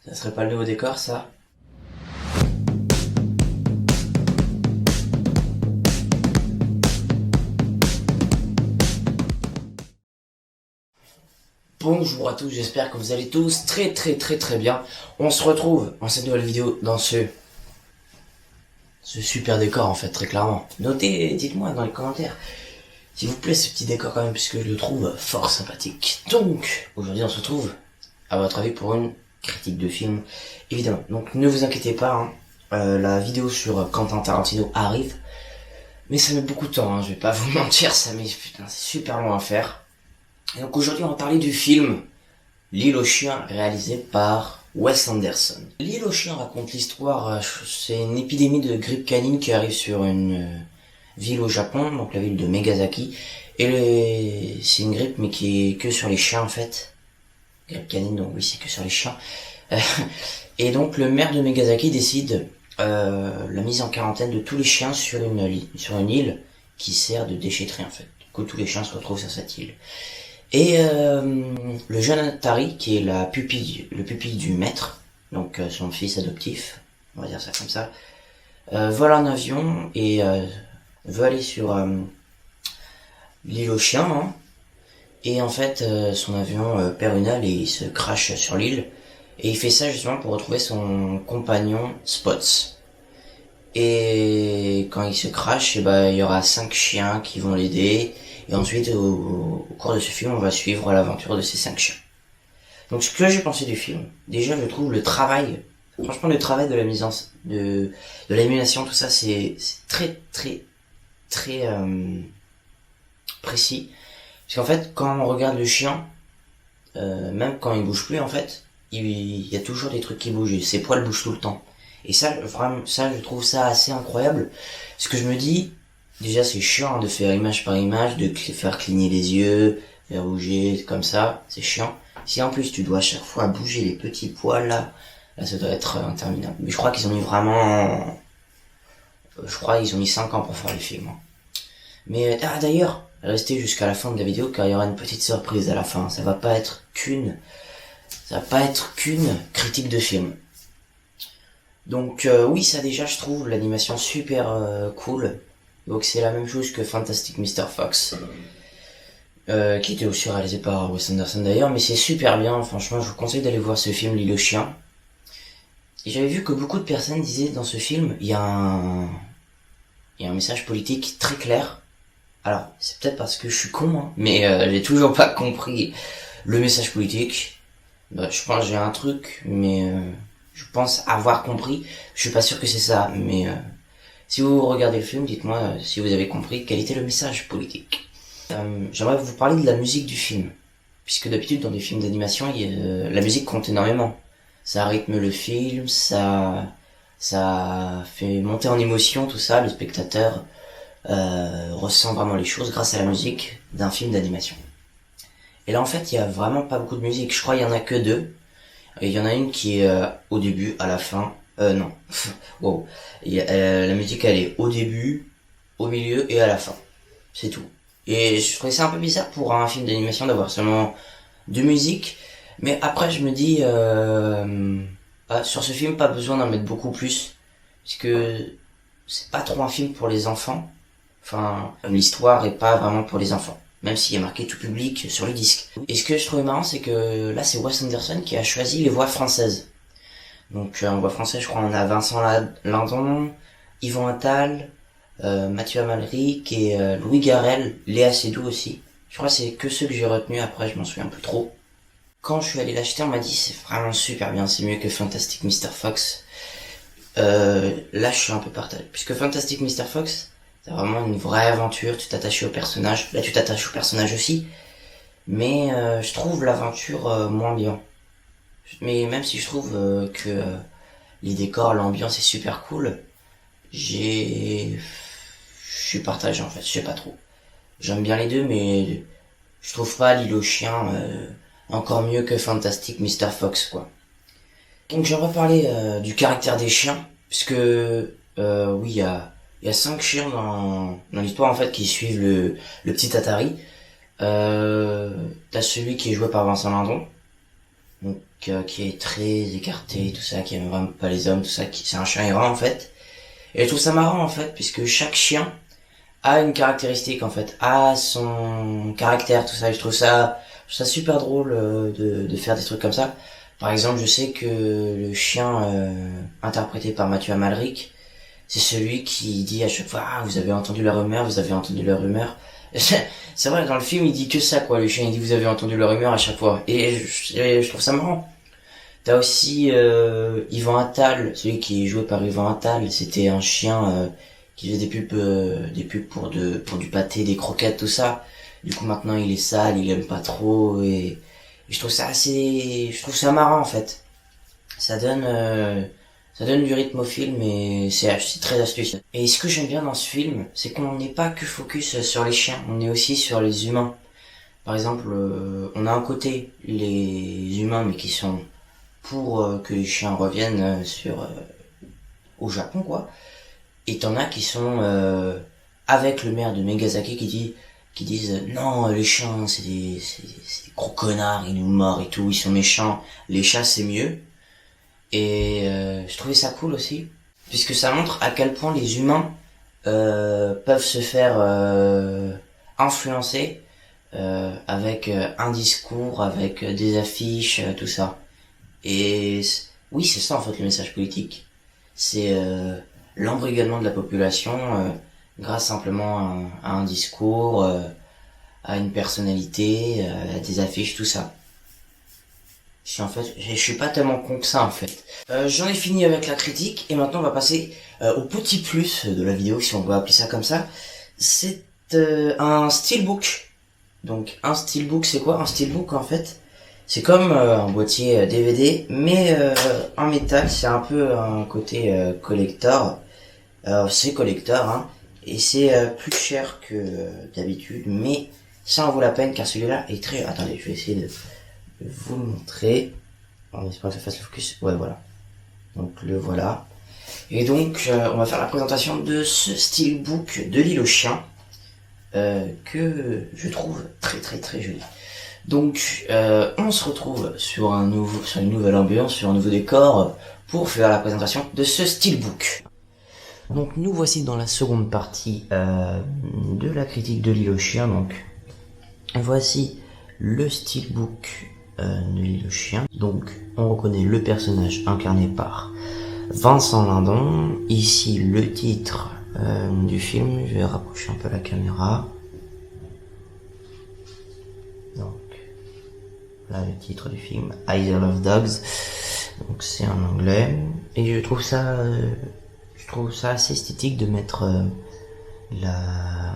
Ça serait pas le nouveau décor, ça? Bonjour à tous, j'espère que vous allez tous très bien. On se retrouve dans cette nouvelle vidéo dans ce super décor en fait, très clairement. Notez, dites-moi dans les commentaires s'il vous plaît ce petit décor quand même, puisque je le trouve fort sympathique. Donc, aujourd'hui on se retrouve, à votre avis, pour une critique de film, évidemment. Donc ne vous inquiétez pas, hein, la vidéo sur Quentin Tarantino arrive, mais ça met beaucoup de temps, hein, je vais pas vous mentir, ça met, putain, c'est super long à faire. Et donc aujourd'hui on va parler du film L'île aux chiens, réalisé par Wes Anderson. L'île aux chiens raconte l'histoire, c'est une épidémie de grippe canine qui arrive sur une ville au Japon, donc la ville de Megazaki. Et c'est une grippe mais qui est que sur les chiens en fait. Grippe canine, donc oui c'est que sur les chiens. Et donc le maire de Megazaki décide la mise en quarantaine de tous les chiens sur une île qui sert de déchetterie en fait. Du coup tous les chiens se retrouvent sur cette île. Et le jeune Atari, qui est le pupille du maître, donc son fils adoptif, on va dire ça comme ça, vole un avion et veut aller sur l'île aux chiens, hein. Et en fait son avion perd une aile et il se crache sur l'île, et il fait ça justement pour retrouver son compagnon Spots. Et quand il se crache, et ben, il y aura 5 chiens qui vont l'aider. Et ensuite, au cours de ce film, on va suivre l'aventure de ces 5 chiens. Donc, ce que j'ai pensé du film, déjà, je trouve le travail, franchement, le travail de la mise en, de l'animation, tout ça, c'est très précis. Parce qu'en fait, quand on regarde le chien, même quand il bouge plus, en fait, il y a toujours des trucs qui bougent. Ses poils bougent tout le temps. Et ça, vraiment, ça, je trouve ça assez incroyable. Parce que je me dis, déjà, c'est chiant de faire image par image, de faire cligner les yeux, faire bouger, comme ça, c'est chiant. Si en plus tu dois à chaque fois bouger les petits poils là ça doit être interminable. Mais je crois qu'ils ont mis vraiment, je crois qu'ils ont mis 5 ans pour faire le film. Mais d'ailleurs, restez jusqu'à la fin de la vidéo car il y aura une petite surprise à la fin. Ça va pas être qu'une critique de film. Donc oui, ça déjà je trouve l'animation super cool. Donc c'est la même chose que Fantastic Mr. Fox, qui était aussi réalisé par Wes Anderson d'ailleurs, mais c'est super bien, franchement je vous conseille d'aller voir ce film L'île aux chiens. Et j'avais vu que beaucoup de personnes disaient dans ce film, il y a un message politique très clair. Alors c'est peut-être parce que je suis con, hein, mais j'ai toujours pas compris le message politique. Bah, je pense que j'ai un truc, mais je pense avoir compris. Je suis pas sûr que c'est ça, mais si vous regardez le film, dites-moi si vous avez compris quel était le message politique. J'aimerais vous parler de la musique du film, puisque d'habitude dans des films d'animation, la musique compte énormément. Ça rythme le film, ça fait monter en émotion tout ça. Le spectateur ressent vraiment les choses grâce à la musique d'un film d'animation. Et là en fait, il y a vraiment pas beaucoup de musique. Je crois qu'il y en a que 2. Il y en a une qui est au début, à la fin. Non. Wow. La musique elle est au début, au milieu et à la fin. C'est tout. Et je trouvais ça un peu bizarre pour un film d'animation d'avoir seulement 2 musiques. Mais après je me dis, sur ce film pas besoin d'en mettre beaucoup plus. Puisque c'est pas trop un film pour les enfants. Enfin, l'histoire est pas vraiment pour les enfants. Même s'il y a marqué tout public sur le disque. Et ce que je trouvais marrant, c'est que là, c'est Wes Anderson qui a choisi les voix françaises. Donc, en voix française, je crois, on a Vincent Lindon, Yvon Attal, Mathieu Amalric et Louis Garrel, Léa Seydoux aussi. Je crois que c'est que ceux que j'ai retenus, après, je m'en souviens un peu trop. Quand je suis allé l'acheter, on m'a dit c'est vraiment super bien, c'est mieux que Fantastic Mr. Fox. Là, je suis un peu partagé. Puisque Fantastic Mr. Fox, c'est vraiment une vraie aventure, tu t'attaches au personnage. Là, tu t'attaches au personnage aussi. Mais je trouve l'aventure moins bien. Mais même si je trouve que les décors, l'ambiance est super cool, je suis partagé en fait, je sais pas trop. J'aime bien les deux, mais je trouve pas L'île aux chiens encore mieux que Fantastic Mr. Fox, quoi. Donc j'aimerais parler du caractère des chiens, puisque oui, il y a 5 chiens dans l'histoire en fait qui suivent le petit Atari. T'as celui qui est joué par Vincent Lindon. Donc qui est très écarté, tout ça, qui aime vraiment pas les hommes, tout ça, c'est un chien errant en fait. Et je trouve ça marrant en fait, puisque chaque chien a une caractéristique en fait, a son caractère, tout ça. Et je trouve ça super drôle de faire des trucs comme ça. Par exemple, je sais que le chien interprété par Mathieu Amalric, c'est celui qui dit à chaque fois ah, vous avez entendu la rumeur, vous avez entendu la rumeur. C'est vrai, dans le film il dit que ça quoi, le chien il dit vous avez entendu la rumeur à chaque fois. Et je trouve ça marrant. T'as aussi Yvan Attal, celui qui est joué par Yvan Attal, c'était un chien qui faisait des pubs pour du pâté, des croquettes, tout ça. Du coup maintenant il est sale, il aime pas trop et je trouve ça marrant en fait. Ça donne du rythme au film et c'est très astucieux. Et ce que j'aime bien dans ce film, c'est qu'on n'est pas que focus sur les chiens, on est aussi sur les humains. Par exemple, on a un côté les humains mais qui sont pour que les chiens reviennent au Japon quoi. Et t'en as qui sont avec le maire de Megasaki qui disent non les chiens c'est des gros connards, ils nous mordent et tout, ils sont méchants, les chats c'est mieux. Et je trouvais ça cool aussi puisque ça montre à quel point les humains peuvent se faire influencer avec un discours, avec des affiches, tout ça. Et oui c'est ça en fait le message politique, c'est l'embrigadement de la population grâce simplement à un discours, à une personnalité, à des affiches, tout ça. Je suis pas tellement con que ça en fait. J'en ai fini avec la critique et maintenant on va passer au petit plus de la vidéo si on peut appeler ça comme ça. C'est un steelbook. Donc un steelbook c'est quoi? Un steelbook en fait c'est comme un boîtier DVD mais en métal, c'est un peu un côté collector. C'est collector hein, et c'est plus cher que d'habitude mais ça en vaut la peine car celui-là est très... Attendez, je vais essayer de vous le montrer en espérant que ça fasse le focus. Ouais voilà, donc le voilà. Et donc on va faire la présentation de ce steelbook de l'île aux chiens que je trouve très très très joli. Donc on se retrouve sur une nouvelle ambiance, sur un nouveau décor pour faire la présentation de ce steelbook. Donc nous voici dans la seconde partie de la critique de l'île aux chiens. Donc voici le steelbook de l'île aux chiens. Donc on reconnaît le personnage incarné par Vincent Lindon. Ici le titre du film, je vais rapprocher un peu la caméra. Donc là le titre du film, I Love Dogs. Donc c'est en anglais et je trouve ça assez esthétique de mettre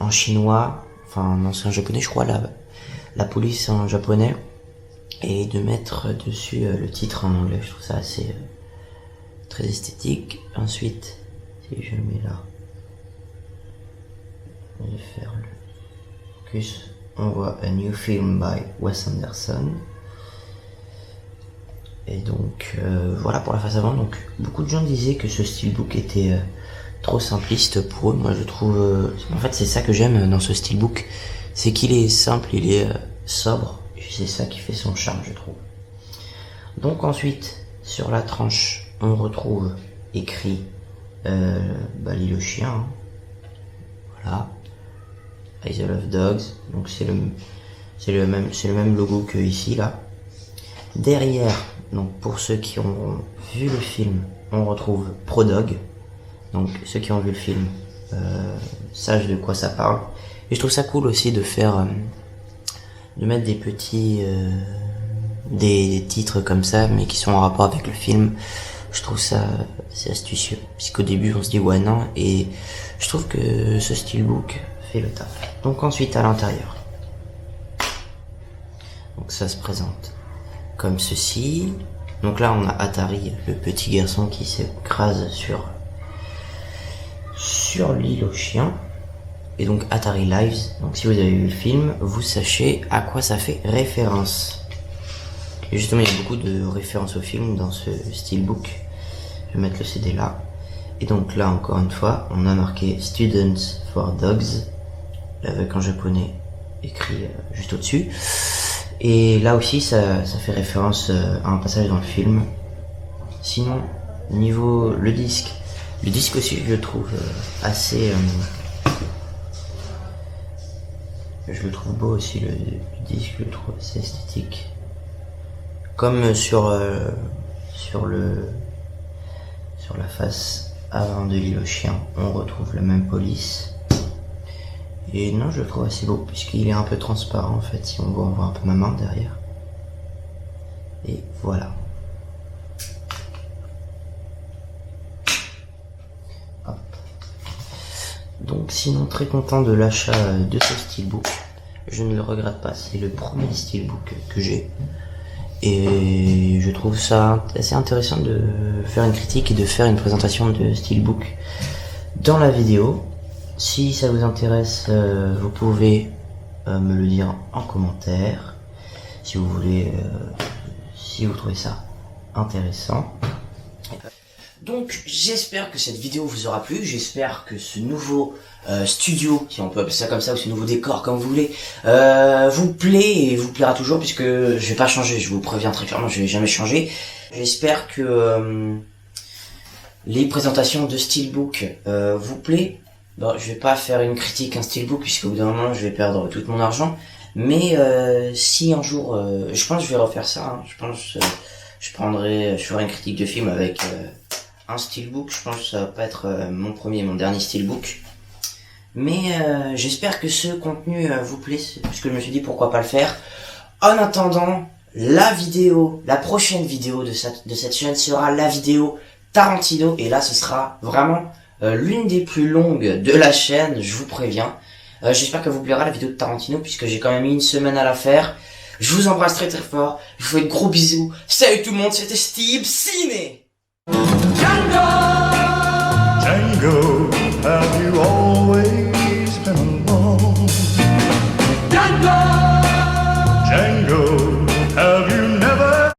en chinois, enfin non c'est en japonais je crois, la police en japonais, et de mettre dessus le titre en anglais. Je trouve ça assez très esthétique. Ensuite si je le mets là, je vais faire le focus, on voit A New Film by Wes Anderson. Et donc voilà pour la face avant. Donc beaucoup de gens disaient que ce steelbook était trop simpliste pour eux. Moi je trouve en fait c'est ça que j'aime dans ce steelbook, c'est qu'il est simple, il est sobre, et c'est ça qui fait son charme je trouve. Donc ensuite sur la tranche on retrouve écrit l'île aux chiens hein. Voilà, I Love Dogs. Donc c'est le même logo que ici là. Derrière, donc pour ceux qui ont vu le film, on retrouve Prodog. Donc ceux qui ont vu le film sachent de quoi ça parle. Et je trouve ça cool aussi de mettre des petits des titres comme ça mais qui sont en rapport avec le film. Je trouve ça c'est astucieux puisqu'au début on se dit ouais non, et je trouve que ce steelbook fait le taf. Donc ensuite à l'intérieur, donc ça se présente comme ceci. Donc là on a Atari, le petit garçon qui s'écrase sur l'île aux chiens. Et donc Atari Lives, donc si vous avez vu le film, vous sachez à quoi ça fait référence. Et justement il y a beaucoup de références au film dans ce steelbook. Je vais mettre le CD là. Et donc là encore une fois, on a marqué Students for Dogs, avec en japonais écrit juste au-dessus. Et là aussi, ça fait référence à un passage dans le film. Sinon, niveau le disque aussi, je le trouve assez... je le trouve beau aussi, le disque, je le trouve assez esthétique. Comme sur la face avant de l'île aux chiens, on retrouve la même police. Et non, je le trouve assez beau, puisqu'il est un peu transparent en fait. Si on voit un peu ma main derrière. Et voilà. Hop. Donc sinon, très content de l'achat de ce steelbook. Je ne le regrette pas, c'est le premier steelbook que j'ai. Et je trouve ça assez intéressant de faire une critique et de faire une présentation de steelbook dans la vidéo. Si ça vous intéresse, vous pouvez me le dire en commentaire. Si vous voulez, si vous trouvez ça intéressant. Donc j'espère que cette vidéo vous aura plu, j'espère que ce nouveau studio, si on peut appeler ça comme ça, ou ce nouveau décor comme vous voulez, vous plaît et vous plaira toujours, puisque je vais pas changer, je vous préviens très clairement, je vais jamais changer. J'espère que les présentations de steelbook vous plaît. Bon, je vais pas faire une critique, un steelbook, puisqu'au bout d'un moment je vais perdre tout mon argent, mais si un jour, je pense que je vais refaire ça, hein. Je pense je ferai une critique de film avec un steelbook. Je pense que ça va pas être mon premier et mon dernier steelbook. Mais j'espère que ce contenu vous plaît, puisque je me suis dit pourquoi pas le faire. En attendant, la prochaine vidéo de cette chaîne sera la vidéo Tarantino. Et là, ce sera vraiment l'une des plus longues de la chaîne, je vous préviens. J'espère que vous plaira la vidéo de Tarantino, puisque j'ai quand même mis une semaine à la faire. Je vous embrasse très très fort, je vous fais de gros bisous. Salut tout le monde, c'était Steve Ciné. Django! Django!